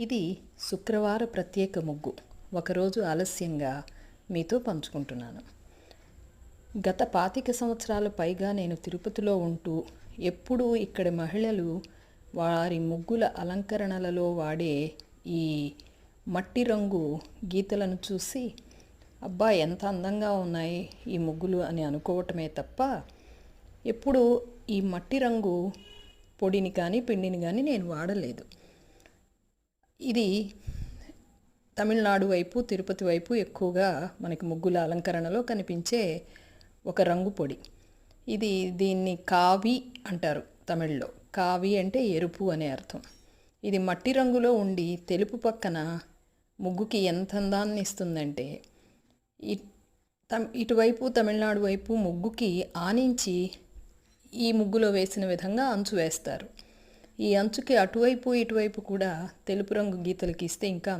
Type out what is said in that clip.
ఇది శుక్రవార ప్రత్యేక ముగ్గు. ఒకరోజు ఆలస్యంగా మీతో పంచుకుంటున్నాను. గత 25 సంవత్సరాల పైగా నేను తిరుపతిలో ఉంటూ ఎప్పుడూ ఇక్కడి మహిళలు వారి ముగ్గుల అలంకరణలలో వాడే ఈ మట్టి రంగు గీతలను చూసి అబ్బా ఎంత అందంగా ఉన్నాయి ఈ ముగ్గులు అని అనుకోవటమే తప్ప ఎప్పుడూ ఈ మట్టి రంగు పొడిని కానీ పిండిని కానీ నేను వాడలేదు. ఇది తమిళనాడు వైపు, తిరుపతి వైపు ఎక్కువగా మనకి ముగ్గుల అలంకరణలో కనిపించే ఒక రంగు పొడి. దీన్ని కావి అంటారు తమిళ్లో. కావి అంటే ఎరుపు అనే అర్థం. ఇది మట్టి రంగులో ఉండి తెలుపు పక్కన ముగ్గుకి ఎంత అందాన్ని ఇస్తుందంటే, ఇటువైపు తమిళనాడు వైపు ముగ్గుకి ఆనించి ఈ ముగ్గులో వేసిన విధంగా అంచు వేస్తారు. ఈ అంచుకి అటువైపు ఇటువైపు కూడా తెలుపు రంగు గీతలు గీస్తే ఇంకా